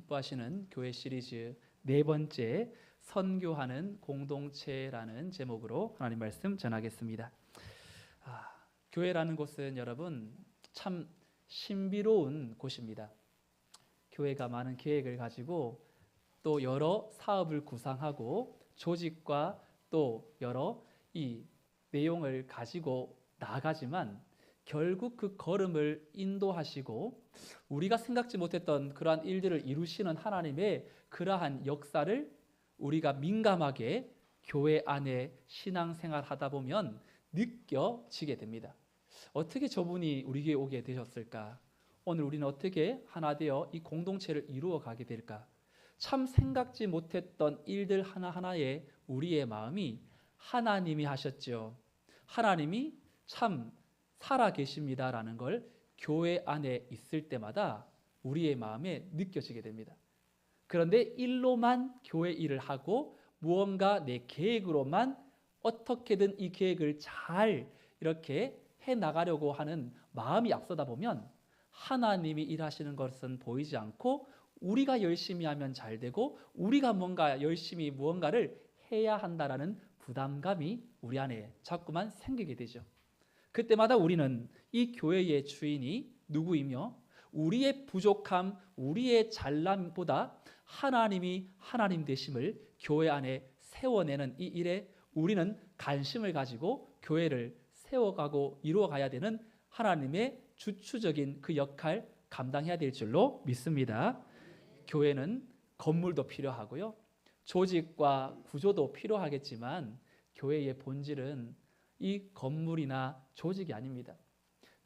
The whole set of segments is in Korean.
기뻐하시는 교회 시리즈 네 번째 선교하는 공동체라는 제목으로 하나님 말씀 전하겠습니다. 교회라는 곳은 여러분 참 신비로운 곳입니다. 교회가 많은 계획을 가지고 또 여러 사업을 구상하고 조직과 또 여러 이 내용을 가지고 나가지만 결국 그 걸음을 인도하시고 우리가 생각지 못했던 그러한 일들을 이루시는 하나님의 그러한 역사를 우리가 민감하게 교회 안에 신앙생활 하다 보면 느껴지게 됩니다. 어떻게 저분이 우리 교회에 오게 되셨을까? 오늘 우리는 어떻게 하나 되어 이 공동체를 이루어 가게 될까? 참 생각지 못했던 일들 하나하나에 우리의 마음이 하나님이 하셨죠. 하나님이 참 살아 계십니다라는 걸 교회 안에 있을 때마다 우리의 마음에 느껴지게 됩니다. 그런데 일로만 교회 일을 하고 무언가 내 계획으로만 어떻게든 이 계획을 잘 이렇게 해나가려고 하는 마음이 앞서다 보면 하나님이 일하시는 것은 보이지 않고 우리가 열심히 하면 잘 되고 우리가 뭔가 열심히 무언가를 해야 한다라는 부담감이 우리 안에 자꾸만 생기게 되죠. 그때마다 우리는 이 교회의 주인이 누구이며 우리의 부족함, 우리의 잘남보다 하나님이 하나님 되심을 교회 안에 세워내는 이 일에 우리는 관심을 가지고 교회를 세워가고 이루어가야 되는 하나님의 주추적인 그 역할 감당해야 될 줄로 믿습니다. 교회는 건물도 필요하고요. 조직과 구조도 필요하겠지만 교회의 본질은 이 건물이나 조직이 아닙니다.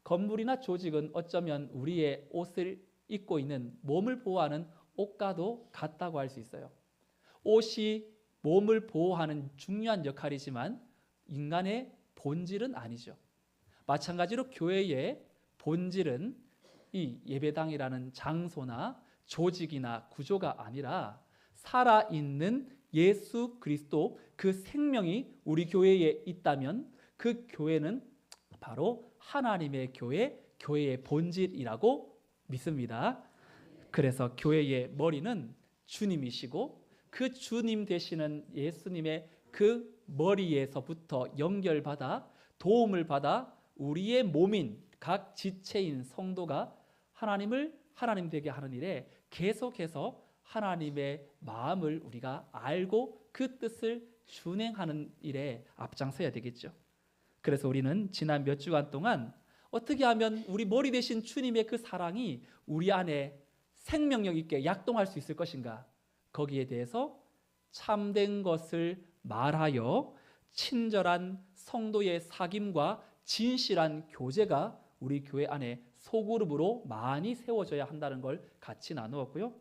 건물이나 조직은 어쩌면 우리의 옷을 입고 있는 몸을 보호하는 옷과도 같다고 할 수 있어요. 옷이 몸을 보호하는 중요한 역할이지만 인간의 본질은 아니죠. 마찬가지로 교회의 본질은 이 예배당이라는 장소나 조직이나 구조가 아니라 살아있는 예수 그리스도 그 생명이 우리 교회에 있다면 그 교회는 바로 하나님의 교회, 교회의 본질이라고 믿습니다. 그래서 교회의 머리는 주님이시고 그 주님 되시는 예수님의 그 머리에서부터 연결받아 도움을 받아 우리의 몸인 각 지체인 성도가 하나님을 하나님 되게 하는 일에 계속해서 하나님의 마음을 우리가 알고 그 뜻을 준행하는 일에 앞장서야 되겠죠. 그래서 우리는 지난 몇 주간 동안 어떻게 하면 우리 머리 되신 주님의 그 사랑이 우리 안에 생명력 있게 약동할 수 있을 것인가? 거기에 대해서 참된 것을 말하여 친절한 성도의 사귐과 진실한 교제가 우리 교회 안에 소그룹으로 많이 세워져야 한다는 걸 같이 나누었고요.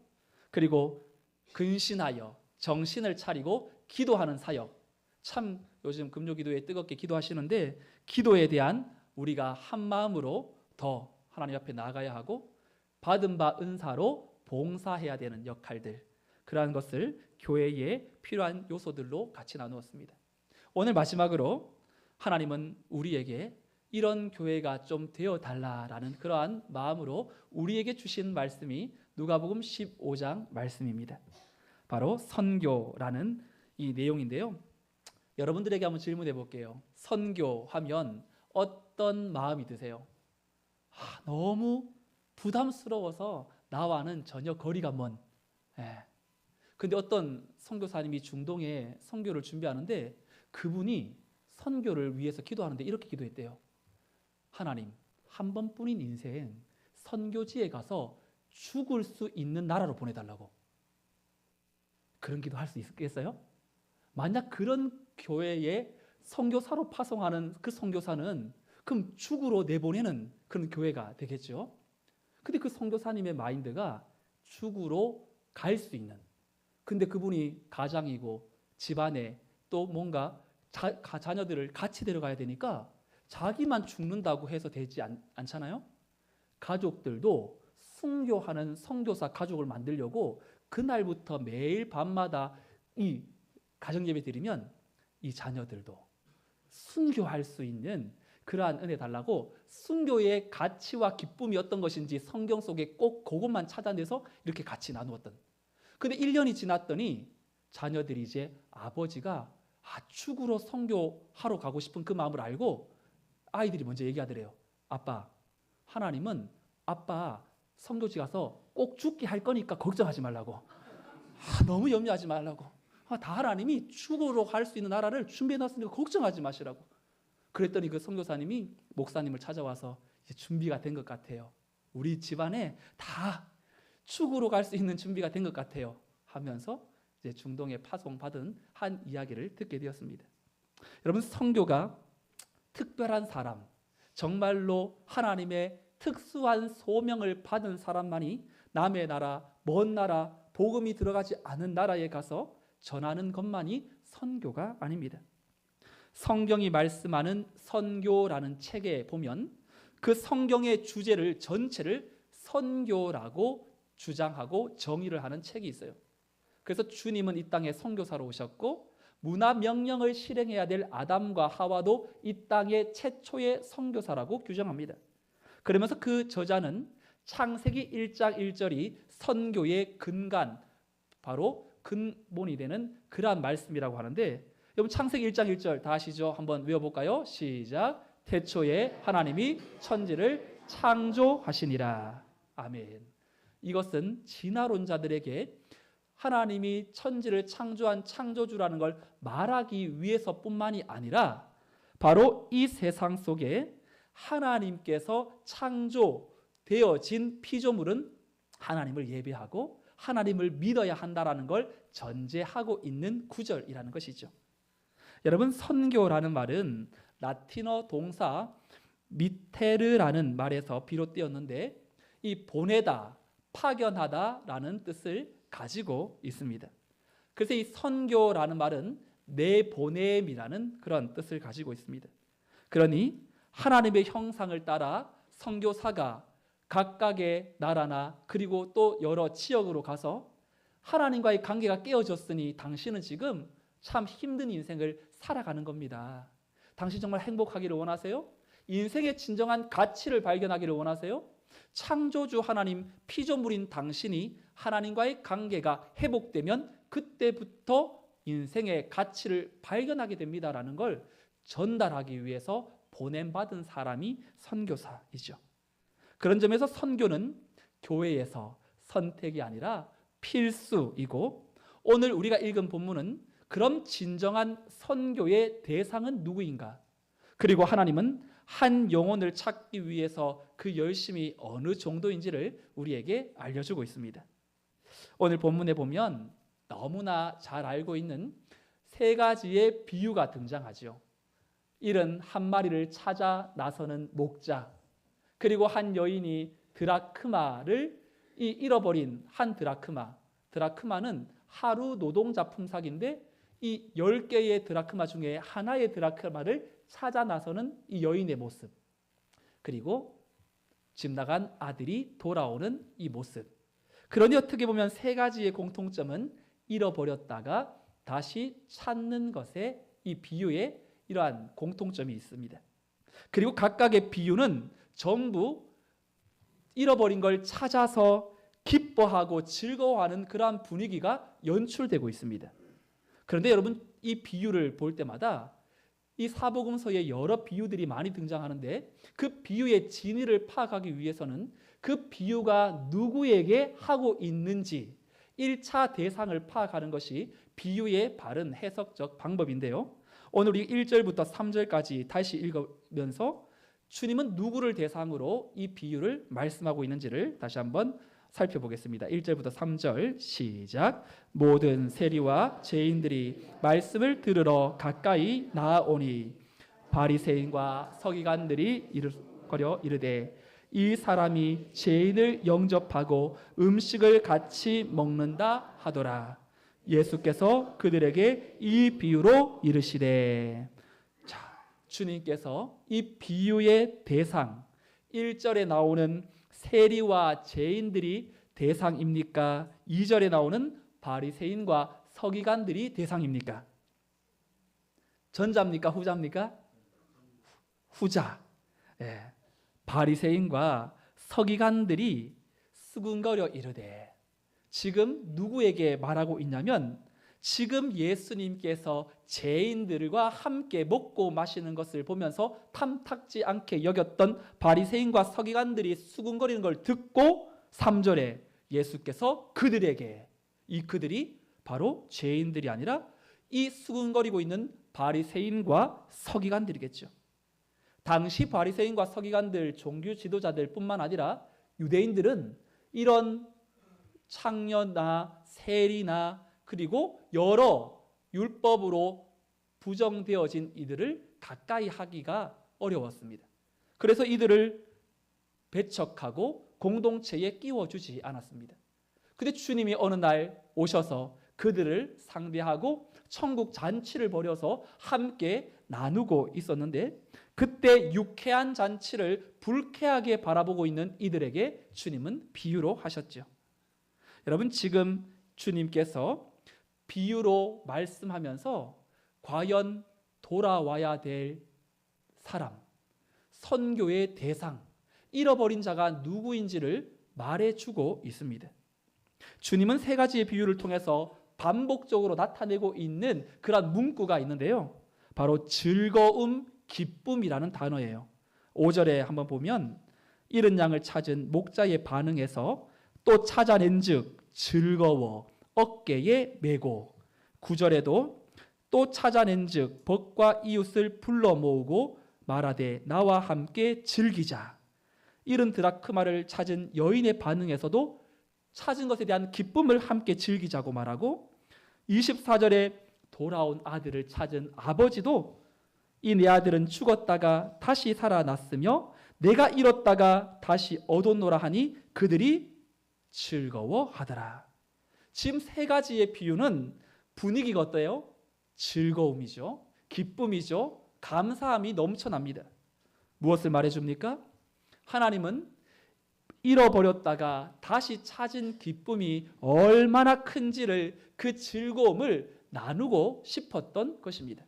그리고 근신하여 정신을 차리고 기도하는 사역, 참 요즘 금요기도에 뜨겁게 기도하시는데 기도에 대한 우리가 한 마음으로 더 하나님 앞에 나아가야 하고 받은 바 은사로 봉사해야 되는 역할들, 그러한 것을 교회에 필요한 요소들로 같이 나누었습니다. 오늘 마지막으로 하나님은 우리에게 이런 교회가 좀 되어달라라는 그러한 마음으로 우리에게 주신 말씀이 누가복음 15장 말씀입니다. 바로 선교라는 이 내용인데요. 여러분들에게 한번 질문해 볼게요. 선교하면 어떤 마음이 드세요? 너무 부담스러워서 나와는 전혀 거리가 먼. 근데 어떤 선교사님이 중동에 선교를 준비하는데 그분이 선교를 위해서 기도하는데 이렇게 기도했대요. 하나님, 한 번뿐인 인생 선교지에 가서 죽을 수 있는 나라로 보내달라고. 그런 기도 할 수 있겠어요? 만약 그런 교회에 선교사로 파송하는 그 선교사는 그럼 죽으로 내보내는 그런 교회가 되겠죠. 근데 그 선교사님의 마인드가 죽으로 갈 수 있는, 근데 그분이 가장이고 집안에 또 뭔가 자녀들을 같이 데려가야 되니까 자기만 죽는다고 해서 되지 않잖아요. 가족들도 순교하는 선교사 가족을 만들려고 그날부터 매일 밤마다 이 가정예배 드리면 이 자녀들도 순교할 수 있는 그러한 은혜 달라고 순교의 가치와 기쁨이 어떤 것인지 성경 속에 꼭 그것만 찾아내서 이렇게 같이 나누었던, 근데 1년이 지났더니 자녀들이 이제 아버지가 축으로 선교하러 가고 싶은 그 마음을 알고 아이들이 먼저 얘기하더래요. 아빠, 하나님은 아빠 선교지 가서 꼭 죽게 할 거니까 걱정하지 말라고. 너무 염려하지 말라고. 다 하나님이 죽으러 갈 수 있는 나라를 준비해 놨으니까 걱정하지 마시라고. 그랬더니 그 선교사님이 목사님을 찾아와서 이제 준비가 된 것 같아요. 우리 집안에 다 죽으러 갈 수 있는 준비가 된 것 같아요. 하면서 이제 중동에 파송받은 한 이야기를 듣게 되었습니다. 여러분, 선교가 특별한 사람, 정말로 하나님의 특수한 소명을 받은 사람만이 남의 나라, 먼 나라, 복음이 들어가지 않은 나라에 가서 전하는 것만이 선교가 아닙니다. 성경이 말씀하는 선교라는 책에 보면 그 성경의 주제를 전체를 선교라고 주장하고 정의를 하는 책이 있어요. 그래서 주님은 이 땅에 선교사로 오셨고 문화 명령을 실행해야 될 아담과 하와도 이 땅의 최초의 선교사라고 규정합니다. 그러면서 그 저자는 창세기 1장 1절이 선교의 근간, 바로 근본이 되는 그러한 말씀이라고 하는데, 여러분 창세기 1장 1절 다 아시죠? 한번 외워볼까요? 시작. 태초에 하나님이 천지를 창조하시니라. 아멘. 이것은 진화론자들에게 하나님이 천지를 창조한 창조주라는 걸 말하기 위해서뿐만이 아니라 바로 이 세상 속에 하나님께서 창조되어진 피조물은 하나님을 예배하고 하나님을 믿어야 한다라는 걸 전제하고 있는 구절이라는 것이죠. 여러분, 선교라는 말은 라틴어 동사 미테르라는 말에서 비롯되었는데 이 보내다, 파견하다라는 뜻을 가지고 있습니다. 그래서 이 선교라는 말은 내보냄이라는 그런 뜻을 가지고 있습니다. 그러니 하나님의 형상을 따라 선교사가 각각의 나라나 그리고 또 여러 지역으로 가서 하나님과의 관계가 깨어졌으니 당신은 지금 참 힘든 인생을 살아가는 겁니다. 당신 정말 행복하기를 원하세요? 인생의 진정한 가치를 발견하기를 원하세요? 창조주 하나님 피조물인 당신이 하나님과의 관계가 회복되면 그때부터 인생의 가치를 발견하게 됩니다라는 걸 전달하기 위해서 보냄받은 사람이 선교사이죠. 그런 점에서 선교는 교회에서 선택이 아니라 필수이고, 오늘 우리가 읽은 본문은 그럼 진정한 선교의 대상은 누구인가? 그리고 하나님은 한 영혼을 찾기 위해서 그 열심이 어느 정도인지를 우리에게 알려주고 있습니다. 오늘 본문에 보면 너무나 잘 알고 있는 세 가지의 비유가 등장하죠. 일은 한 마리를 찾아 나서는 목자, 그리고 한 여인이 드라크마를 잃어버린 한 드라크마는 하루 노동자 품삯인데 이 10개의 드라크마 중에 하나의 드라크마를 찾아 나서는 이 여인의 모습, 그리고 집 나간 아들이 돌아오는 이 모습. 그러니 어떻게 보면 세 가지의 공통점은 잃어버렸다가 다시 찾는 것에 이 비유에 이러한 공통점이 있습니다. 그리고 각각의 비유는 전부 잃어버린 걸 찾아서 기뻐하고 즐거워하는 그러한 분위기가 연출되고 있습니다. 그런데 여러분, 이 비유를 볼 때마다 이 사복음서에 여러 비유들이 많이 등장하는데 그 비유의 진위를 파악하기 위해서는 그 비유가 누구에게 하고 있는지 1차 대상을 파악하는 것이 비유의 바른 해석적 방법인데요. 오늘 우리 1절부터 3절까지 다시 읽으면서 주님은 누구를 대상으로 이 비유를 말씀하고 있는지를 다시 한번 살펴보겠습니다. 1절부터 3절 시작. 모든 세리와 죄인들이 말씀을 들으러 가까이 나아오니 바리새인과 서기관들이 이르거려 이르되 이 사람이 죄인을 영접하고 음식을 같이 먹는다 하더라. 예수께서 그들에게 이 비유로 이르시되. 자, 주님께서 이 비유의 대상, 1절에 나오는 세리와 죄인들이 대상입니까? 2절에 나오는 바리새인과 서기관들이 대상입니까? 전자입니까? 후자입니까? 후자. 예. 바리새인과 서기관들이 수군거려 이르되. 지금 누구에게 말하고 있냐면 지금 예수님께서 죄인들과 함께 먹고 마시는 것을 보면서 탐탁지 않게 여겼던 바리새인과 서기관들이 수군거리는 걸 듣고 3절에 예수께서 그들에게, 이 그들이 바로 죄인들이 아니라 이 수군거리고 있는 바리새인과 서기관들이겠죠. 당시 바리새인과 서기관들, 종교 지도자들 뿐만 아니라 유대인들은 이런 창녀나 세리나 그리고 여러 율법으로 부정되어진 이들을 가까이 하기가 어려웠습니다. 그래서 이들을 배척하고 공동체에 끼워주지 않았습니다. 그런데 주님이 어느 날 오셔서 그들을 상대하고 천국 잔치를 벌여서 함께 나누고 있었는데, 그때 유쾌한 잔치를 불쾌하게 바라보고 있는 이들에게 주님은 비유로 하셨죠. 여러분, 지금 주님께서 비유로 말씀하면서 과연 돌아와야 될 사람, 선교의 대상, 잃어버린 자가 누구인지를 말해주고 있습니다. 주님은 3가지의 비유를 통해서 반복적으로 나타내고 있는 그런 문구가 있는데요, 바로 즐거움, 기쁨이라는 단어예요. 5절에 한번 보면 잃은 양을 찾은 목자의 반응에서 또 찾아낸 즉 즐거워 어깨에 메고, 9절에도 또 찾아낸 즉 벗과 이웃을 불러 모으고 말하되 나와 함께 즐기자. 잃은 드라크마를 찾은 여인의 반응에서도 찾은 것에 대한 기쁨을 함께 즐기자고 말하고, 24절에 돌아온 아들을 찾은 아버지도 이 내 아들은 죽었다가 다시 살아났으며 내가 잃었다가 다시 얻었노라 하니 그들이 즐거워하더라. 지금 3가지의 비유는 분위기가 어때요? 즐거움이죠. 기쁨이죠. 감사함이 넘쳐납니다. 무엇을 말해줍니까? 하나님은 잃어버렸다가 다시 찾은 기쁨이 얼마나 큰지를, 그 즐거움을 나누고 싶었던 것입니다.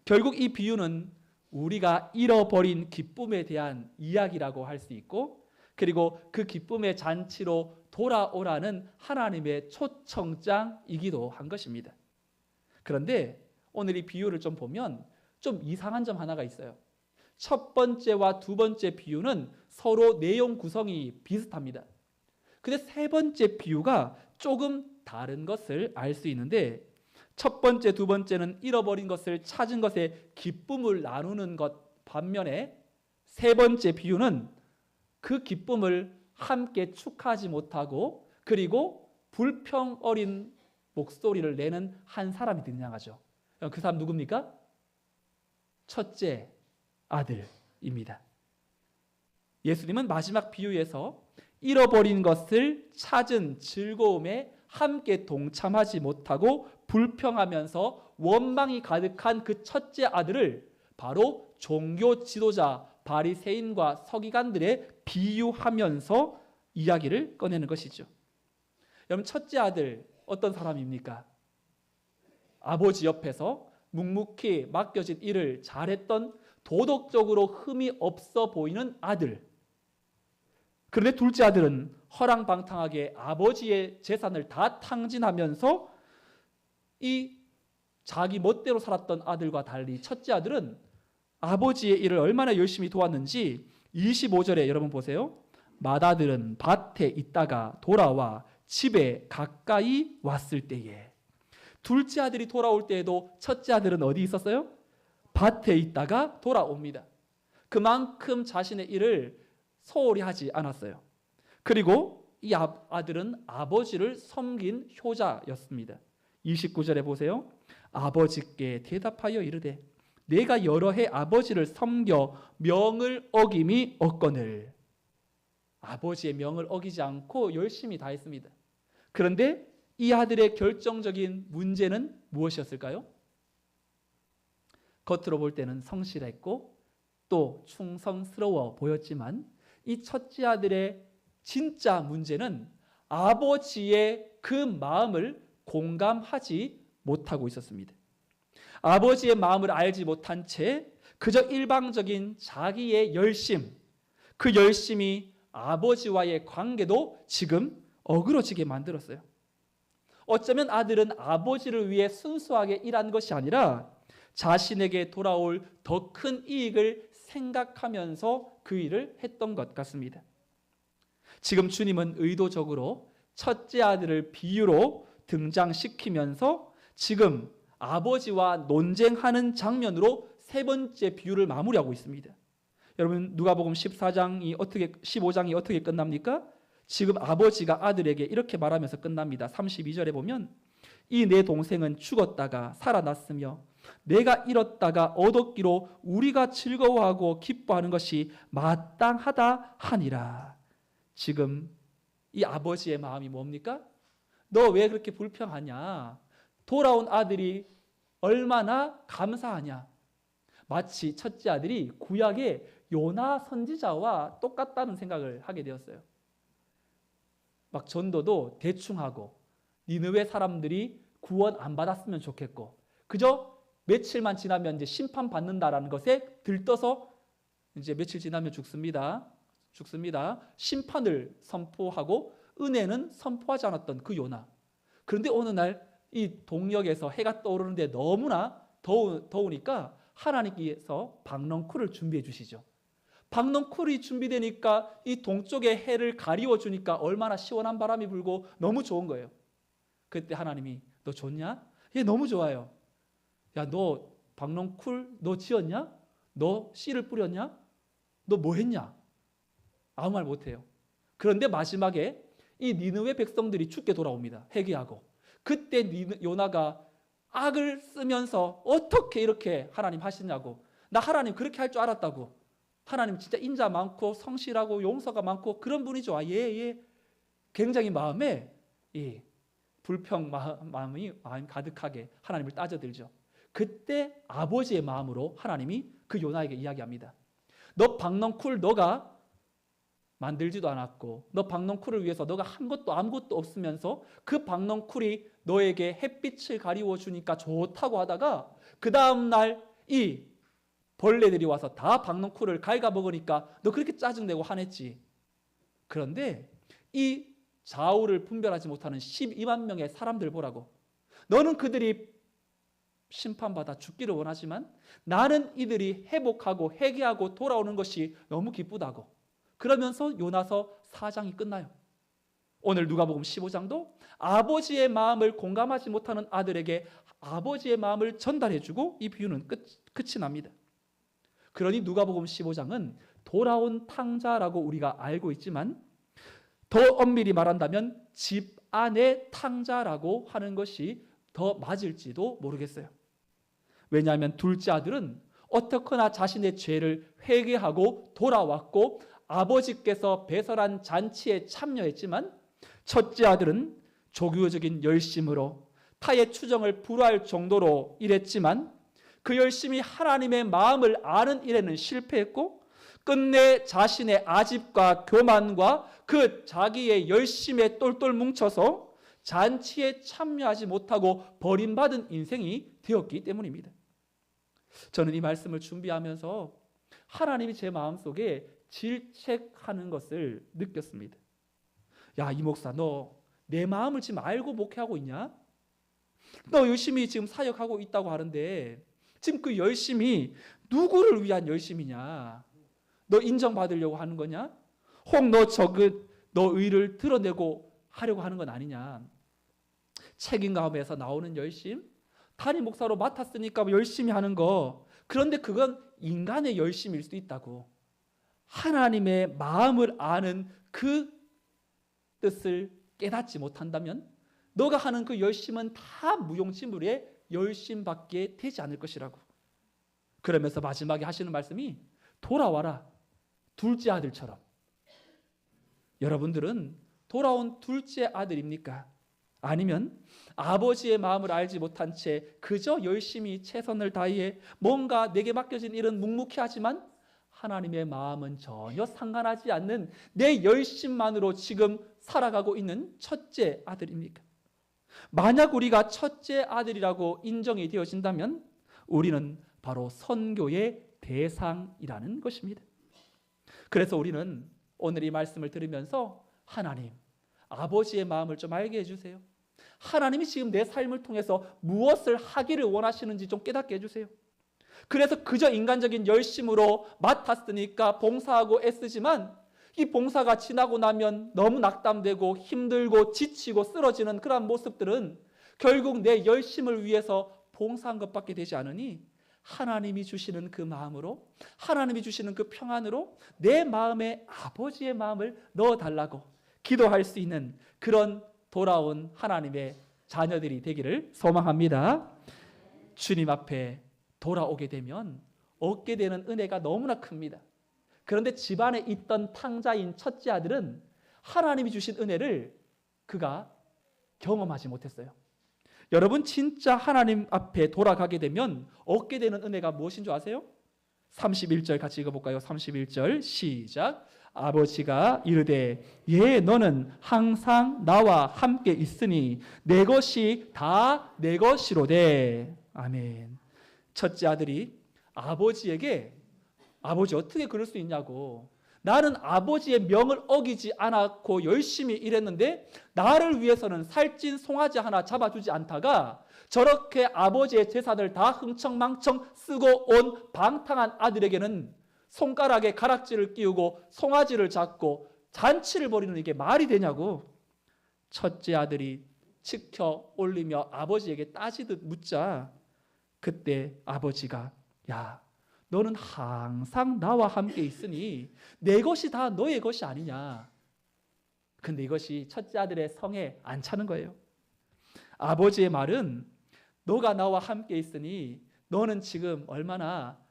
결국 이 비유는 우리가 잃어버린 기쁨에 대한 이야기라고 할 수 있고, 그리고 그 기쁨의 잔치로 돌아오라는 하나님의 초청장이기도 한 것입니다. 그런데 오늘 이 비유를 좀 보면 좀 이상한 점 하나가 있어요. 첫 번째와 두 번째 비유는 서로 내용 구성이 비슷합니다. 근데 3번째 비유가 조금 다른 것을 알 수 있는데, 첫 번째, 두 번째는 잃어버린 것을 찾은 것에 기쁨을 나누는 것 반면에 3번째 비유는 그 기쁨을 함께 축하하지 못하고 그리고 불평 어린 목소리를 내는 한 사람이 등장하죠. 그 사람 누굽니까? 첫째 아들입니다. 예수님은 마지막 비유에서 잃어버린 것을 찾은 즐거움에 함께 동참하지 못하고 불평하면서 원망이 가득한 그 첫째 아들을 바로 종교 지도자 바리새인과 서기관들에 비유하면서 이야기를 꺼내는 것이죠. 여러분, 첫째 아들 어떤 사람입니까? 아버지 옆에서 묵묵히 맡겨진 일을 잘했던 도덕적으로 흠이 없어 보이는 아들. 그런데 둘째 아들은 허랑방탕하게 아버지의 재산을 다 탕진하면서 이 자기 멋대로 살았던 아들과 달리 첫째 아들은 아버지의 일을 얼마나 열심히 도왔는지 25절에 여러분 보세요. 맏아들은 밭에 있다가 돌아와 집에 가까이 왔을 때에. 둘째 아들이 돌아올 때에도 첫째 아들은 어디 있었어요? 밭에 있다가 돌아옵니다. 그만큼 자신의 일을 소홀히 하지 않았어요. 그리고 이 아들은 아버지를 섬긴 효자였습니다. 29절에 보세요. 아버지께 대답하여 이르되 내가 여러 해 아버지를 섬겨 명을 어김이 없거늘. 아버지의 명을 어기지 않고 열심히 다 했습니다. 그런데 이 아들의 결정적인 문제는 무엇이었을까요? 겉으로 볼 때는 성실했고 또 충성스러워 보였지만 이 첫째 아들의 진짜 문제는 아버지의 그 마음을 공감하지 못하고 있었습니다. 아버지의 마음을 알지 못한 채 그저 일방적인 자기의 열심, 그 열심이 아버지와의 관계도 지금 어그러지게 만들었어요. 어쩌면 아들은 아버지를 위해 순수하게 일한 것이 아니라 자신에게 돌아올 더 큰 이익을 생각하면서 그 일을 했던 것 같습니다. 지금 주님은 의도적으로 첫째 아들을 비유로 등장시키면서 지금 아버지와 논쟁하는 장면으로 세 번째 비유를 마무리하고 있습니다. 여러분, 누가복음 15장이 어떻게 끝납니까? 지금 아버지가 아들에게 이렇게 말하면서 끝납니다. 32절에 보면 이 내 동생은 죽었다가 살아났으며 내가 잃었다가 얻었기로 우리가 즐거워하고 기뻐하는 것이 마땅하다 하니라. 지금 이 아버지의 마음이 뭡니까? 너 왜 그렇게 불평하냐? 돌아온 아들이 얼마나 감사하냐? 마치 첫째 아들이 구약의 요나 선지자와 똑같다는 생각을 하게 되었어요. 막 전도도 대충 하고 니느웨 사람들이 구원 안 받았으면 좋겠고 그저 며칠만 지나면 이제 심판 받는다라는 것에 들떠서 이제 며칠 지나면 죽습니다. 심판을 선포하고 은혜는 선포하지 않았던 그 요나. 그런데 어느 날 이 동역에서 해가 떠오르는데 너무나 더우니까 하나님께서 박넝쿨을 준비해 주시죠. 박넝쿨이 준비되니까 이 동쪽의 해를 가리워 주니까 얼마나 시원한 바람이 불고 너무 좋은 거예요. 그때 하나님이 너 좋냐? 예, 너무 좋아요. 야, 너 박넝쿨 너 지었냐? 너 씨를 뿌렸냐? 너 뭐 했냐? 아무 말 못해요. 그런데 마지막에 이 니느웨 백성들이 죽게 돌아옵니다. 회개하고. 그때 요나가 악을 쓰면서 어떻게 이렇게 하나님 하시냐고. 나 하나님 그렇게 할 줄 알았다고. 하나님 진짜 인자 많고 성실하고 용서가 많고 그런 분이죠. 예. 굉장히 마음에 이 불평 마음이 가득하게 하나님을 따져들죠. 그때 아버지의 마음으로 하나님이 그 요나에게 이야기합니다. 너 박넝쿨 너가 만들지도 않았고 너 박넝쿨을 위해서 너가 한 것도 아무것도 없으면서 그 박넝쿨이 너에게 햇빛을 가리워 주니까 좋다고 하다가 그 다음 날 이 벌레들이 와서 다 박넝쿨을 갉아먹으니까 너 그렇게 짜증내고 화냈지. 그런데 이 좌우를 분별하지 못하는 12만 명의 사람들 보라고. 너는 그들이 심판받아 죽기를 원하지만 나는 이들이 회복하고 회개하고 돌아오는 것이 너무 기쁘다고. 그러면서 요나서 4장이 끝나요. 오늘 누가복음 15장도 아버지의 마음을 공감하지 못하는 아들에게 아버지의 마음을 전달해주고 이 비유는 끝이 납니다. 그러니 누가복음 15장은 돌아온 탕자라고 우리가 알고 있지만 더 엄밀히 말한다면 집 안의 탕자라고 하는 것이 더 맞을지도 모르겠어요. 왜냐하면 둘째 아들은 어떻거나 자신의 죄를 회개하고 돌아왔고 아버지께서 배설한 잔치에 참여했지만 첫째 아들은 조교적인 열심으로 타의 추정을 불허할 정도로 일했지만 그 열심히 하나님의 마음을 아는 일에는 실패했고 끝내 자신의 아집과 교만과 그 자기의 열심에 똘똘 뭉쳐서 잔치에 참여하지 못하고 버림받은 인생이 되었기 때문입니다. 저는 이 말씀을 준비하면서 하나님이 제 마음속에 질책하는 것을 느꼈습니다. 야, 이 목사 너 내 마음을 지금 알고 목회하고 있냐? 너 열심히 지금 사역하고 있다고 하는데 지금 그 열심이 누구를 위한 열심이냐? 너 인정받으려고 하는 거냐? 혹 너 의를 드러내고 하려고 하는 건 아니냐? 책임감에서 나오는 열심? 담임 목사로 맡았으니까 열심히 하는 거. 그런데 그건 인간의 열심일 수도 있다고. 하나님의 마음을 아는 그 뜻을 깨닫지 못한다면 너가 하는 그 열심은 다 무용지물의 열심밖에 되지 않을 것이라고. 그러면서 마지막에 하시는 말씀이 돌아와라 둘째 아들처럼. 여러분들은 돌아온 둘째 아들입니까? 아니면 아버지의 마음을 알지 못한 채 그저 열심히 최선을 다해 뭔가 내게 맡겨진 일은 묵묵히하지만 하나님의 마음은 전혀 상관하지 않는 내 열심만으로 지금 살아가고 있는 첫째 아들입니까? 만약 우리가 첫째 아들이라고 인정이 되어진다면 우리는 바로 선교의 대상이라는 것입니다. 그래서 우리는 오늘 이 말씀을 들으면서 하나님, 아버지의 마음을 좀 알게 해주세요. 하나님이 지금 내 삶을 통해서 무엇을 하기를 원하시는지 좀 깨닫게 해주세요. 그래서 그저 인간적인 열심으로 맡았으니까 봉사하고 애쓰지만 이 봉사가 지나고 나면 너무 낙담되고 힘들고 지치고 쓰러지는 그런 모습들은 결국 내 열심을 위해서 봉사한 것밖에 되지 않으니 하나님이 주시는 그 마음으로, 하나님이 주시는 그 평안으로 내 마음에 아버지의 마음을 넣어달라고 기도할 수 있는 그런 돌아온 하나님의 자녀들이 되기를 소망합니다. 주님 앞에 돌아오게 되면 얻게 되는 은혜가 너무나 큽니다. 그런데 집안에 있던 탕자인 첫째 아들은 하나님이 주신 은혜를 그가 경험하지 못했어요. 여러분, 진짜 하나님 앞에 돌아가게 되면 얻게 되는 은혜가 무엇인 줄 아세요? 31절 같이 읽어볼까요? 31절 시작. 아버지가 이르되 예 너는 항상 나와 함께 있으니 내 것이 다 내 것이로되. 아멘. 첫째 아들이 아버지에게 아버지 어떻게 그럴 수 있냐고, 나는 아버지의 명을 어기지 않았고 열심히 일했는데 나를 위해서는 살찐 송아지 하나 잡아주지 않다가 저렇게 아버지의 재산을 다 흥청망청 쓰고 온 방탕한 아들에게는 손가락에 가락지를 끼우고 송아지를 잡고 잔치를 벌이는 이게 말이 되냐고. 첫째 아들이 치켜 올리며 아버지에게 따지듯 묻자 그때 아버지가 야 너는 항상 나와 함께 있으니 내 것이 다 너의 것이 아니냐. 근데 이것이 첫째 아들의 성에 안 차는 거예요. 아버지의 말은 너가 나와 함께 있으니 너는 지금 얼마나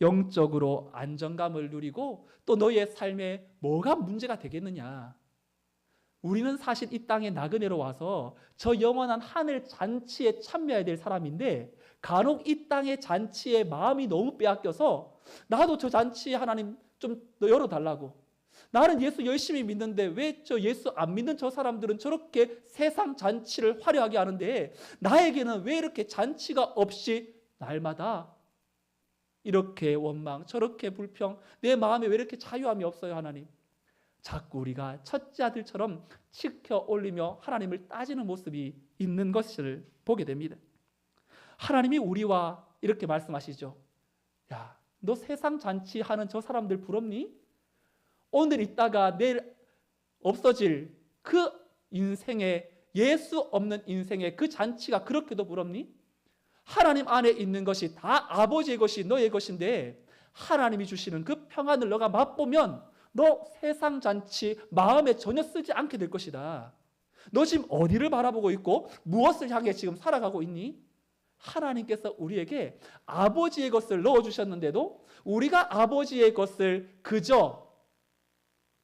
영적으로 안정감을 누리고 또 너의 삶에 뭐가 문제가 되겠느냐. 우리는 사실 이 땅에 나그네로 와서 저 영원한 하늘 잔치에 참여해야 될 사람인데 간혹 이 땅의 잔치에 마음이 너무 빼앗겨서 나도 저 잔치에 하나님 좀 열어달라고, 나는 예수 열심히 믿는데 왜 저 예수 안 믿는 저 사람들은 저렇게 세상 잔치를 화려하게 하는데 나에게는 왜 이렇게 잔치가 없이 날마다 이렇게 원망, 저렇게 불평, 내 마음에 왜 이렇게 자유함이 없어요 하나님. 자꾸 우리가 첫째 아들처럼 치켜 올리며 하나님을 따지는 모습이 있는 것을 보게 됩니다. 하나님이 우리와 이렇게 말씀하시죠. 야, 너 세상 잔치하는 저 사람들 부럽니? 오늘 있다가 내일 없어질 그 인생에, 예수 없는 인생에 그 잔치가 그렇게도 부럽니? 하나님 안에 있는 것이 다 아버지의 것이 너의 것인데 하나님이 주시는 그 평안을 너가 맛보면 너 세상 잔치 마음에 전혀 쓰지 않게 될 것이다. 너 지금 어디를 바라보고 있고 무엇을 향해 지금 살아가고 있니? 하나님께서 우리에게 아버지의 것을 넣어주셨는데도 우리가 아버지의 것을 그저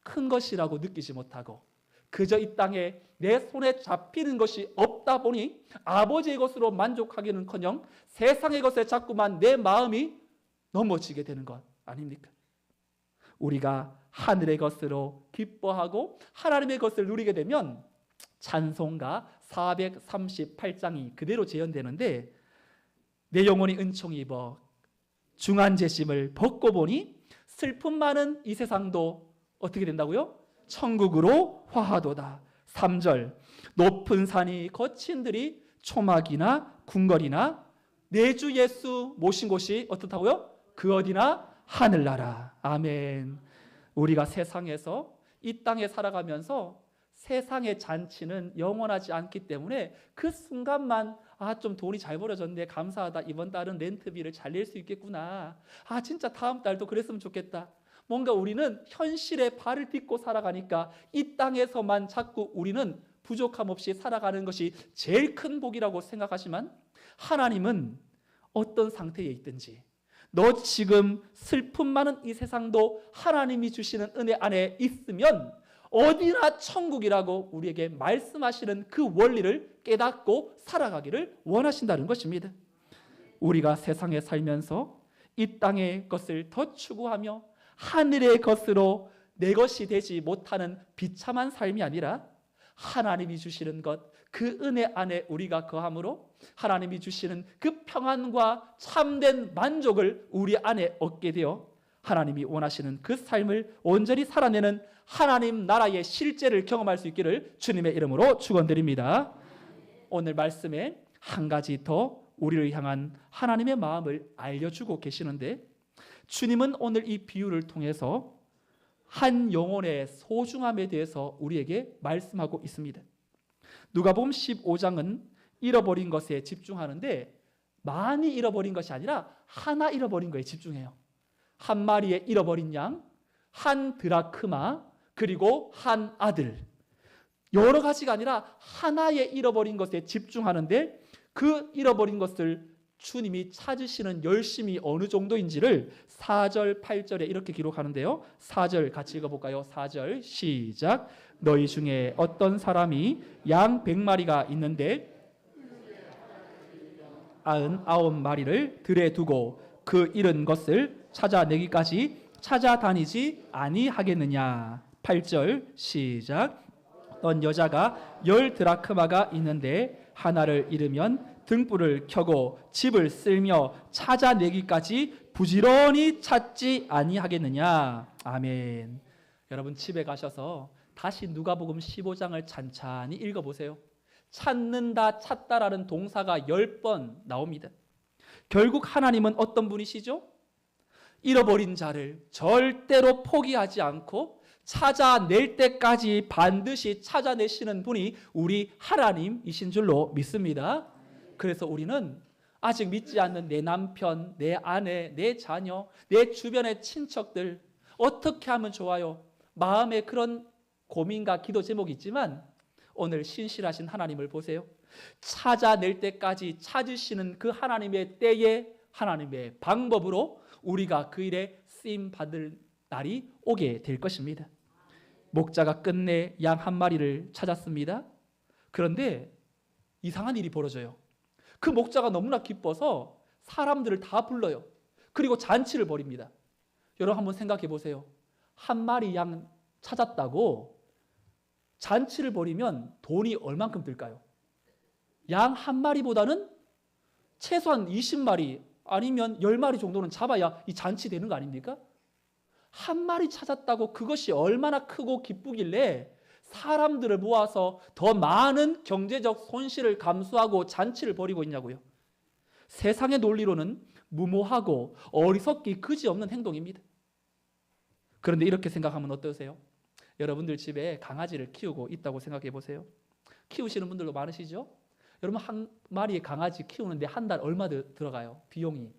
큰 것이라고 느끼지 못하고 그저 이 땅에 내 손에 잡히는 것이 없다 보니 아버지의 것으로 만족하기는커녕 세상의 것에 자꾸만 내 마음이 넘어지게 되는 것 아닙니까? 우리가 하늘의 것으로 기뻐하고 하나님의 것을 누리게 되면 찬송가 438장이 그대로 재현되는데 내 영혼이 은총이 입어 중한재심을 벗고 보니 슬픔 많은 이 세상도 어떻게 된다고요? 천국으로 화하도다. 3절 높은 산이 거친들이 초막이나 궁궐이나 내 주 예수 모신 곳이 어떻다고요? 그 어디나 하늘나라. 아멘. 우리가 세상에서 이 땅에 살아가면서 세상의 잔치는 영원하지 않기 때문에 그 순간만 좀 돈이 잘 벌어졌네 감사하다, 이번 달은 렌트비를 잘 낼 수 있겠구나, 진짜 다음 달도 그랬으면 좋겠다. 뭔가 우리는 현실에 발을 딛고 살아가니까 이 땅에서만 자꾸 우리는 부족함 없이 살아가는 것이 제일 큰 복이라고 생각하지만 하나님은 어떤 상태에 있든지 너 지금 슬픔 많은 이 세상도 하나님이 주시는 은혜 안에 있으면 어디나 천국이라고 우리에게 말씀하시는 그 원리를 깨닫고 살아가기를 원하신다는 것입니다. 우리가 세상에 살면서 이 땅의 것을 더 추구하며 하늘의 것으로 내 것이 되지 못하는 비참한 삶이 아니라 하나님이 주시는 것, 그 은혜 안에 우리가 거함으로 하나님이 주시는 그 평안과 참된 만족을 우리 안에 얻게 되어 하나님이 원하시는 그 삶을 온전히 살아내는 하나님 나라의 실제를 경험할 수 있기를 주님의 이름으로 축원드립니다. 오늘 말씀에 한 가지 더 우리를 향한 하나님의 마음을 알려주고 계시는데, 주님은 오늘 이 비유를 통해서 한 영혼의 소중함에 대해서 우리에게 말씀하고 있습니다. 누가복음 15장은 잃어버린 것에 집중하는데, 많이 잃어버린 것이 아니라 하나 잃어버린 것에 집중해요. 한 마리의 잃어버린 양, 한 드라크마, 그리고 한 아들. 여러 가지가 아니라 하나의 잃어버린 것에 집중하는데, 그 잃어버린 것을 주님이 찾으시는 열심이 어느 정도인지를 4절, 8절에 이렇게 기록하는데요. 4절 같이 읽어볼까요? 4절 시작. 너희 중에 어떤 사람이 양 100마리가 있는데 99마리를 들에 두고 그 잃은 것을 찾아내기까지 찾아다니지 아니하겠느냐. 8절 시작. 어떤 여자가 10드라크마가 있는데 하나를 잃으면 등불을 켜고 집을 쓸며 찾아내기까지 부지런히 찾지 아니하겠느냐. 아멘. 여러분 집에 가셔서 다시 누가복음 15장을 찬찬히 읽어보세요. 찾는다, 찾다라는 동사가 10번 나옵니다. 결국 하나님은 어떤 분이시죠? 잃어버린 자를 절대로 포기하지 않고 찾아낼 때까지 반드시 찾아내시는 분이 우리 하나님이신 줄로 믿습니다. 그래서 우리는 아직 믿지 않는 내 남편, 내 아내, 내 자녀, 내 주변의 친척들 어떻게 하면 좋아요? 마음에 그런 고민과 기도 제목이 있지만 오늘 신실하신 하나님을 보세요. 찾아낼 때까지 찾으시는 그 하나님의 때에 하나님의 방법으로 우리가 그 일에 쓰임 받을 날이 오게 될 것입니다. 목자가 끝내 양 한 마리를 찾았습니다. 그런데 이상한 일이 벌어져요. 그 목자가 너무나 기뻐서 사람들을 다 불러요. 그리고 잔치를 벌입니다. 여러분 한번 생각해 보세요. 한 마리 양 찾았다고 잔치를 벌이면 돈이 얼만큼 들까요? 양 한 마리보다는 최소한 20마리 아니면 10마리 정도는 잡아야 이 잔치 되는 거 아닙니까? 한 마리 찾았다고 그것이 얼마나 크고 기쁘길래 사람들을 모아서 더 많은 경제적 손실을 감수하고 잔치를 벌이고 있냐고요. 세상의 논리로는 무모하고 어리석기 그지없는 행동입니다. 그런데 이렇게 생각하면 어떠세요? 여러분들 집에 강아지를 키우고 있다고 생각해 보세요. 키우시는 분들도 많으시죠? 여러분 한 마리의 강아지 키우는데 한 달 얼마 들어가요? 비용이.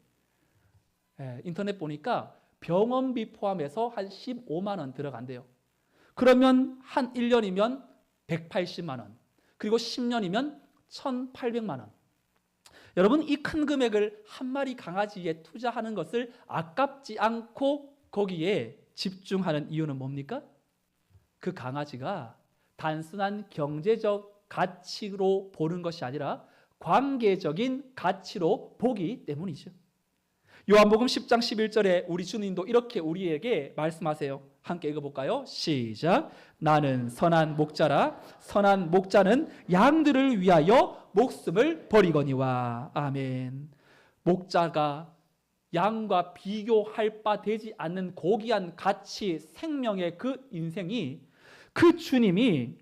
인터넷 보니까 병원비 포함해서 한 15만 원 들어간대요. 그러면 한 1년이면 180만 원, 그리고 10년이면 1,800만 원. 여러분 이 큰 금액을 한 마리 강아지에 투자하는 것을 아깝지 않고 거기에 집중하는 이유는 뭡니까? 그 강아지가 단순한 경제적 가치로 보는 것이 아니라 관계적인 가치로 보기 때문이죠. 요한복음 10장 11절에 우리 주님도 이렇게 우리에게 말씀하세요. 함께 읽어볼까요? 시작. 나는 선한 목자라. 선한 목자는 양들을 위하여 목숨을 버리거니와. 아멘. 목자가 양과 비교할 바 되지 않는 고귀한 가치, 생명의 그 인생이, 그 주님이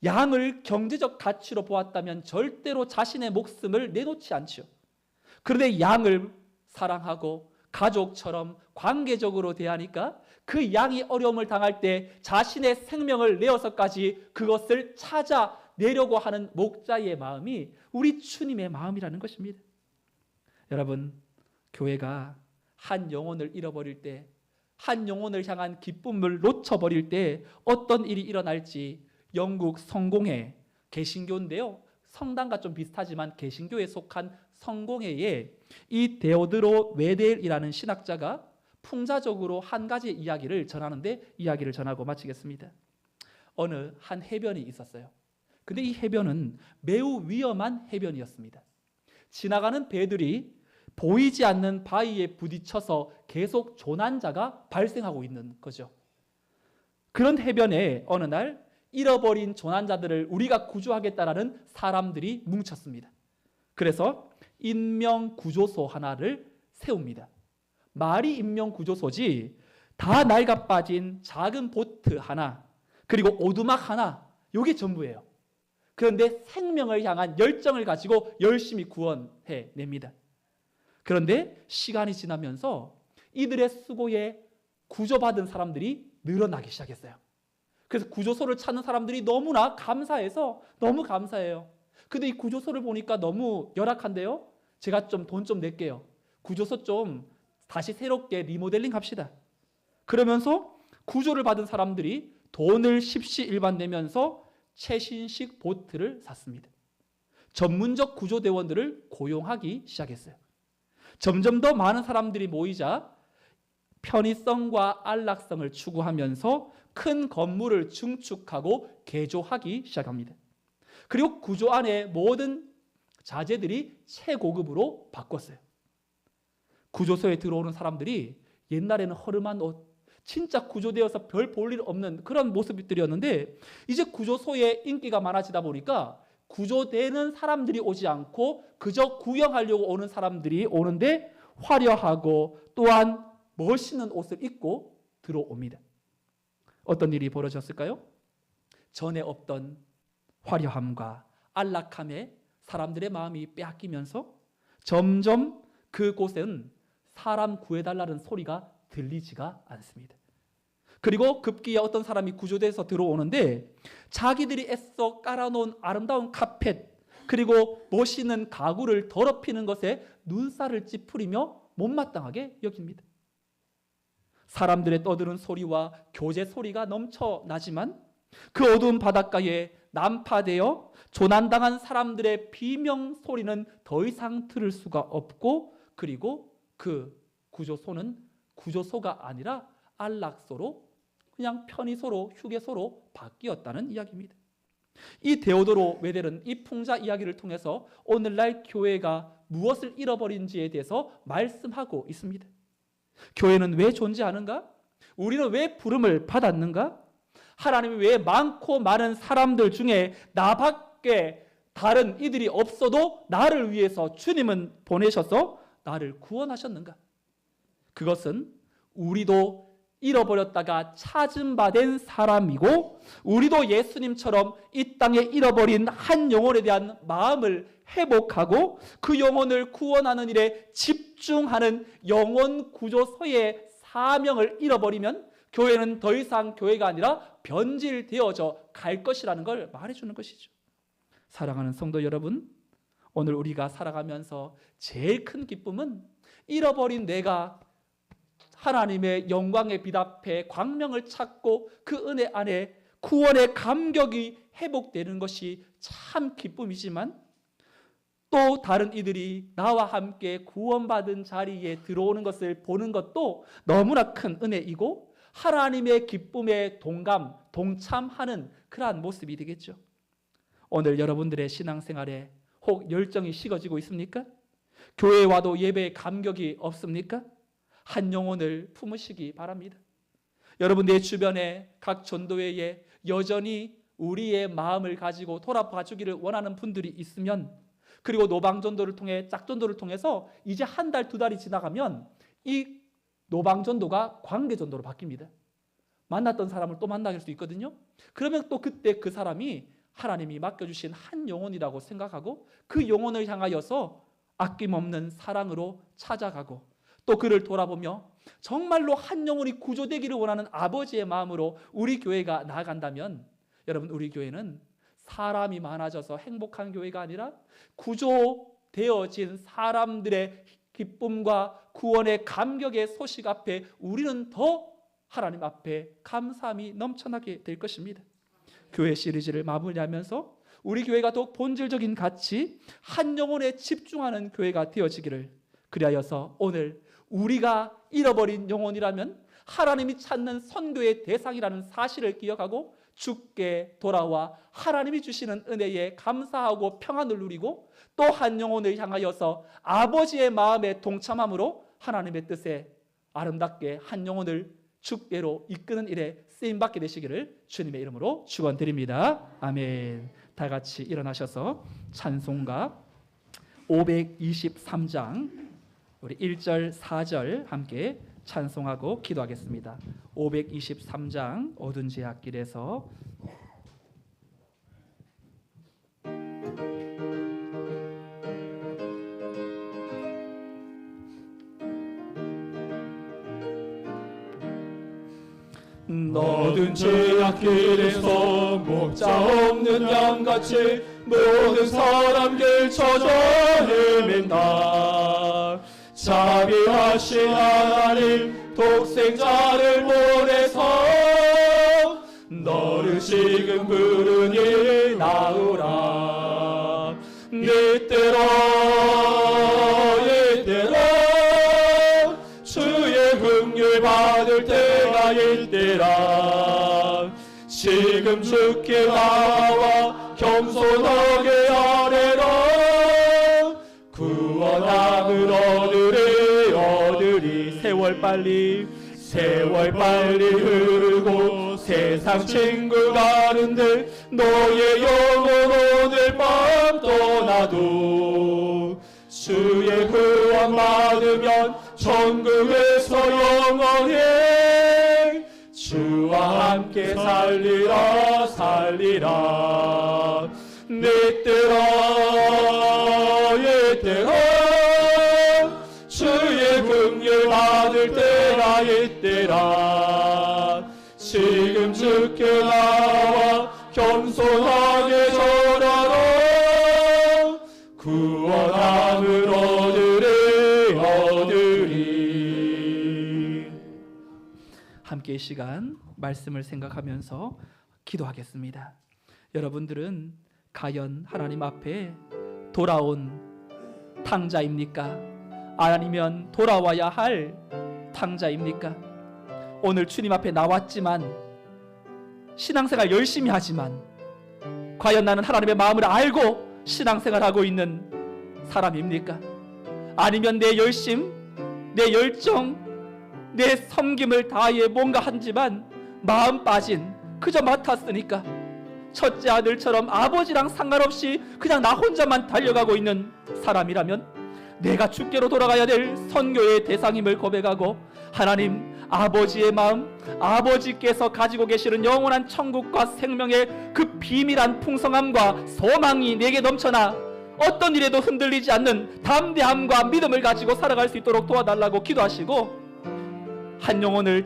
양을 경제적 가치로 보았다면 절대로 자신의 목숨을 내놓지 않죠. 그런데 양을 사랑하고 가족처럼 관계적으로 대하니까 그 양이 어려움을 당할 때 자신의 생명을 내어서까지 그것을 찾아내려고 하는 목자의 마음이 우리 주님의 마음이라는 것입니다. 여러분, 교회가 한 영혼을 잃어버릴 때, 한 영혼을 향한 기쁨을 놓쳐버릴 때 어떤 일이 일어날지 영국 성공회, 개신교인데요, 성당과 좀 비슷하지만 개신교에 속한 성공회에 이 데오드로 웨델이라는 신학자가 풍자적으로 한 가지 이야기를 전하는데, 이야기를 전하고 마치겠습니다. 어느 한 해변이 있었어요. 근데 이 해변은 매우 위험한 해변이었습니다. 지나가는 배들이 보이지 않는 바위에 부딪혀서 계속 조난자가 발생하고 있는 거죠. 그런 해변에 어느 날 잃어버린 조난자들을 우리가 구조하겠다라는 사람들이 뭉쳤습니다. 그래서 인명구조소 하나를 세웁니다. 말이 인명 구조소지 다 낡아 빠진 작은 보트 하나 그리고 오두막 하나 이게 전부예요. 그런데 생명을 향한 열정을 가지고 열심히 구원해 냅니다. 그런데 시간이 지나면서 이들의 수고에 구조받은 사람들이 늘어나기 시작했어요. 그래서 구조소를 찾는 사람들이 너무나 감사해서 너무 감사해요. 근데 이 구조소를 보니까 너무 열악한데요. 제가 좀 돈 좀 낼게요. 구조소 좀 다시 새롭게 리모델링 합시다. 그러면서 구조를 받은 사람들이 돈을 십시일반 내면서 최신식 보트를 샀습니다. 전문적 구조대원들을 고용하기 시작했어요. 점점 더 많은 사람들이 모이자 편의성과 안락성을 추구하면서 큰 건물을 증축하고 개조하기 시작합니다. 그리고 구조 안에 모든 자재들이 최고급으로 바꿨어요. 구조소에 들어오는 사람들이 옛날에는 허름한 옷, 진짜 구조되어서 별 볼 일 없는 그런 모습들이었는데 이제 구조소에 인기가 많아지다 보니까 구조되는 사람들이 오지 않고 그저 구경하려고 오는 사람들이 오는데 화려하고 또한 멋있는 옷을 입고 들어옵니다. 어떤 일이 벌어졌을까요? 전에 없던 화려함과 안락함에 사람들의 마음이 빼앗기면서 점점 그곳은 사람 구해달라는 소리가 들리지가 않습니다. 그리고 급기야 어떤 사람이 구조돼서 들어오는데 자기들이 애써 깔아놓은 아름다운 카펫 그리고 멋있는 가구를 더럽히는 것에 눈살을 찌푸리며 못마땅하게 여깁니다. 사람들의 떠드는 소리와 교제 소리가 넘쳐나지만 그 어두운 바닷가에 난파되어 조난당한 사람들의 비명 소리는 더 이상 들을 수가 없고 그리고 그 구조소는 구조소가 아니라 안락소로 그냥 편의소로 휴게소로 바뀌었다는 이야기입니다. 이 데오도로 웨델은 이 풍자 이야기를 통해서 오늘날 교회가 무엇을 잃어버린지에 대해서 말씀하고 있습니다. 교회는 왜 존재하는가? 우리는 왜 부름을 받았는가? 하나님이 왜 많고 많은 사람들 중에 나밖에 다른 이들이 없어도 나를 위해서 주님은 보내셔서 나를 구원하셨는가? 그것은 우리도 잃어버렸다가 찾은 바 된 사람이고 우리도 예수님처럼 이 땅에 잃어버린 한 영혼에 대한 마음을 회복하고 그 영혼을 구원하는 일에 집중하는 영혼 구조소의 사명을 잃어버리면 교회는 더 이상 교회가 아니라 변질되어져 갈 것이라는 걸 말해주는 것이죠. 사랑하는 성도 여러분, 오늘 우리가 살아가면서 제일 큰 기쁨은 잃어버린 내가 하나님의 영광의 빛 앞에 광명을 찾고 그 은혜 안에 구원의 감격이 회복되는 것이 참 기쁨이지만 또 다른 이들이 나와 함께 구원받은 자리에 들어오는 것을 보는 것도 너무나 큰 은혜이고 하나님의 기쁨에 동감, 동참하는 그러한 모습이 되겠죠. 오늘 여러분들의 신앙생활에 혹 열정이 식어지고 있습니까? 교회에 와도 예배에 감격이 없습니까? 한 영혼을 품으시기 바랍니다. 여러분 내 주변에 각 전도회에 여전히 우리의 마음을 가지고 돌아봐 주기를 원하는 분들이 있으면 그리고 노방전도를 통해 짝전도를 통해서 이제 한 달, 두 달이 지나가면 이 노방전도가 관계전도로 바뀝니다. 만났던 사람을 또 만나게 할 수 있거든요. 그러면 또 그때 그 사람이 하나님이 맡겨주신 한 영혼이라고 생각하고 그 영혼을 향하여서 아낌없는 사랑으로 찾아가고 또 그를 돌아보며 정말로 한 영혼이 구조되기를 원하는 아버지의 마음으로 우리 교회가 나아간다면 여러분 우리 교회는 사람이 많아져서 행복한 교회가 아니라 구조되어진 사람들의 기쁨과 구원의 감격의 소식 앞에 우리는 더 하나님 앞에 감사함이 넘쳐나게 될 것입니다. 교회 시리즈를 마무리하면서 우리 교회가 더욱 본질적인 가치, 한 영혼에 집중하는 교회가 되어지기를 그리하여서 오늘 우리가 잃어버린 영혼이라면 하나님이 찾는 선교의 대상이라는 사실을 기억하고 주께 돌아와 하나님이 주시는 은혜에 감사하고 평안을 누리고 또 한 영혼을 향하여서 아버지의 마음에 동참함으로 하나님의 뜻에 아름답게 한 영혼을 주께로 이끄는 일에 쓰임받게 되시기를 주님의 이름으로 축원드립니다. 아멘. 다 같이 일어나셔서 찬송가 523장 우리 1절, 4절 함께 찬송하고 기도하겠습니다. 523장 어두운 제약길에서 어두운 제약길에서 목자 없는 양같이 모든 사람 길 찾아 헤맨다. 자비하신 하나님 독생자를 보내서 너를 지금 부르니 나오라. 이때로 주의 긍휼 받을 때가 이때라. 지금 주께 나와 겸손하게 아뢰라. 구원함을 얻으리. 세월 빨리 흐르고 세상 친구 가는데 너의 영혼 오늘 밤 떠나도 주의 구원 받으면 천국에서 영원히 주와 함께 살리라. 이때라 주의 긍휼 받을 때가 이때라. 지금 주께 나와 겸손하게 절하라. 구원함을 얻으리. 함께 이 시간 말씀을 생각하면서 기도하겠습니다. 여러분들은 과연 하나님 앞에 돌아온 탕자입니까? 아니면 돌아와야 할 탕자입니까? 오늘 주님 앞에 나왔지만 신앙생활 열심히 하지만 과연 나는 하나님의 마음을 알고 신앙생활하고 있는 사람입니까? 아니면 내 열심, 내 열정, 내 섬김을 다해 뭔가 하지만 마음 빠진 그저 맡았으니까 첫째 아들처럼 아버지랑 상관없이 그냥 나 혼자만 달려가고 있는 사람이라면 내가 주께로 돌아가야 될 선교의 대상임을 고백하고 하나님 아버지의 마음, 아버지께서 가지고 계시는 영원한 천국과 생명의 그 비밀한 풍성함과 소망이 내게 넘쳐나 어떤 일에도 흔들리지 않는 담대함과 믿음을 가지고 살아갈 수 있도록 도와달라고 기도하시고 한 영혼을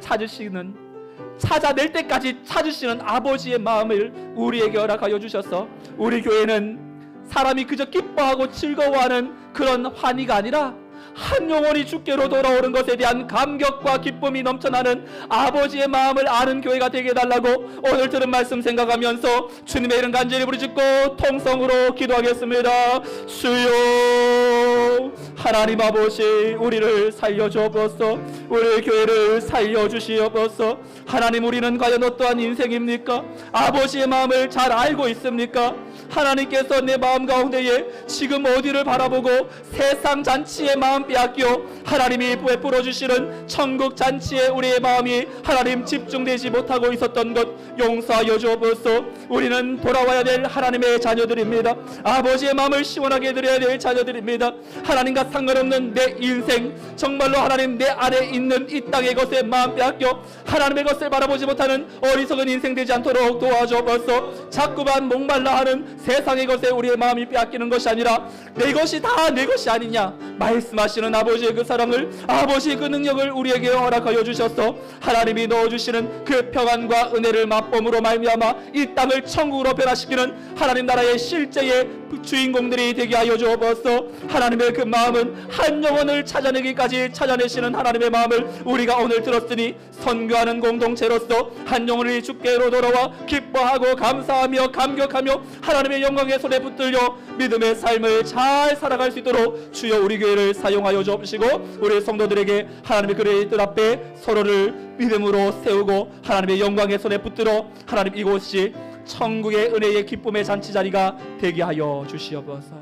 찾아낼 때까지 찾으시는 아버지의 마음을 우리에게 허락하여 주셔서 우리 교회는 사람이 그저 기뻐하고 즐거워하는 그런 환희가 아니라 한 영혼이 주께로 돌아오는 것에 대한 감격과 기쁨이 넘쳐나는 아버지의 마음을 아는 교회가 되게 해달라고 오늘 들은 말씀 생각하면서 주님의 이름 간절히 부르짖고 통성으로 기도하겠습니다. 주여 하나님 아버지 우리를 살려주옵소서. 우리 교회를 살려주시옵소서. 하나님 우리는 과연 어떠한 인생입니까? 아버지의 마음을 잘 알고 있습니까? 하나님께서 내 마음 가운데에 지금 어디를 바라보고 세상 잔치의 마음 빼앗겨 하나님이 베풀어 주시는 천국 잔치에 우리의 마음이 하나님 집중되지 못하고 있었던 것 용서하여 주옵소서. 우리는 돌아와야 될 하나님의 자녀들입니다. 아버지의 마음을 시원하게 드려야 될 자녀들입니다. 하나님과 상관없는 내 인생, 정말로 하나님 내 안에 있는 이 땅의 것에 마음 빼앗겨 하나님의 것을 바라보지 못하는 어리석은 인생 되지 않도록 도와주옵소서. 자꾸만 목말라 하는 세상의 것에 우리의 마음이 빼앗기는 것이 아니라 내 것이 다 내 것이 아니냐 말씀하시는 아버지의 그 사랑을, 아버지의 그 능력을 우리에게 허락하여 주셔서 하나님이 넣어주시는 그 평안과 은혜를 맛봄으로 말미암아 이 땅을 천국으로 변화시키는 하나님 나라의 실제의 주인공들이 되게 하여 주옵소서. 하나님의 그 마음은 한 영혼을 찾아내기까지 찾아내시는 하나님의 마음을 우리가 오늘 들었으니 선교하는 공동체로서 한 영혼이 주께로 돌아와 기뻐하고 감사하며 감격하며 하나님의 영광의 손에 붙들려 믿음의 삶을 잘 살아갈 수 있도록 주여 우리 교회를 사용하여 주옵시고 우리 성도들에게 하나님의 그의 뜰 앞에 서로를 믿음으로 세우고 하나님의 영광의 손에 붙들어 하나님 이곳이 천국의 은혜의 기쁨의 잔치 자리가 되게 하여 주시옵소서.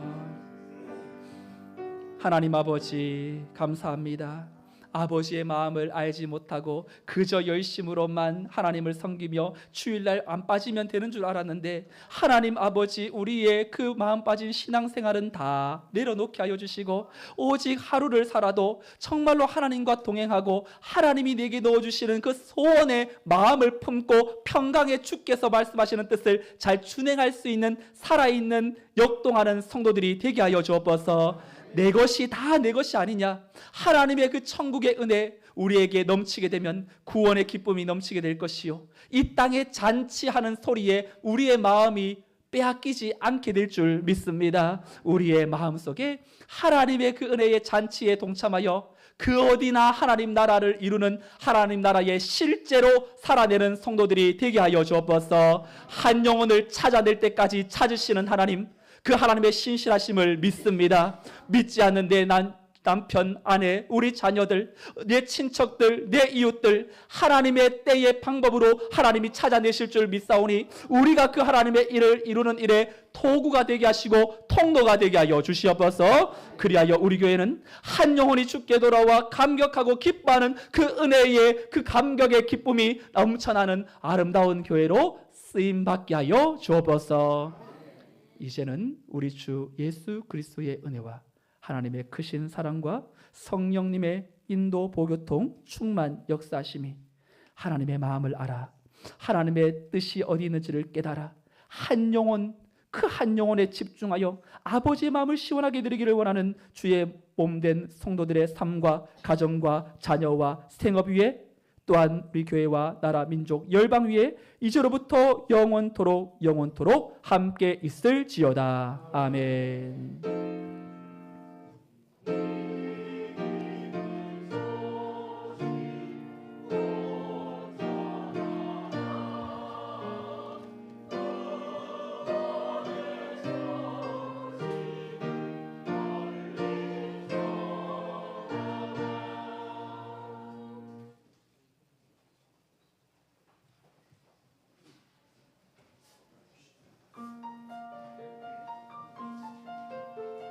하나님 아버지 감사합니다. 아버지의 마음을 알지 못하고 그저 열심으로만 하나님을 섬기며 주일날 안 빠지면 되는 줄 알았는데, 하나님 아버지, 우리의 그 마음 빠진 신앙생활은 다 내려놓게 하여 주시고 오직 하루를 살아도 정말로 하나님과 동행하고 하나님이 내게 넣어주시는 그 소원의 마음을 품고 평강의 주께서 말씀하시는 뜻을 잘 준행할 수 있는 살아있는 역동하는 성도들이 되게 하여 주옵소서. 내 것이 다 내 것이 아니냐, 하나님의 그 천국의 은혜 우리에게 넘치게 되면 구원의 기쁨이 넘치게 될 것이요, 이 땅에 잔치하는 소리에 우리의 마음이 빼앗기지 않게 될 줄 믿습니다. 우리의 마음속에 하나님의 그 은혜의 잔치에 동참하여 그 어디나 하나님 나라를 이루는 하나님 나라의 실제로 살아내는 성도들이 되게 하여 주옵소서. 한 영혼을 찾아낼 때까지 찾으시는 하나님, 그 하나님의 신실하심을 믿습니다. 믿지 않는데 남편, 아내, 우리 자녀들, 내 친척들, 내 이웃들 하나님의 때의 방법으로 하나님이 찾아내실 줄 믿사오니 우리가 그 하나님의 일을 이루는 일에 도구가 되게 하시고 통로가 되게 하여 주시옵소서. 그리하여 우리 교회는 한 영혼이 주께 돌아와 감격하고 기뻐하는 그 은혜의 그 감격의 기쁨이 넘쳐나는 아름다운 교회로 쓰임받게 하여 주옵소서. 이제는 우리 주 예수 그리스도의 은혜와 하나님의 크신 사랑과 성령님의 인도 보교통 충만 역사하심이 하나님의 마음을 알아 하나님의 뜻이 어디 있는지를 깨달아 한 영혼, 그 한 영혼에 집중하여 아버지의 마음을 시원하게 누리기를 원하는 주의 몸된 성도들의 삶과 가정과 자녀와 생업 위에, 또한 우리 교회와 나라 민족 열방 위에 이제로부터 영원토록 함께 있을지어다. 아멘.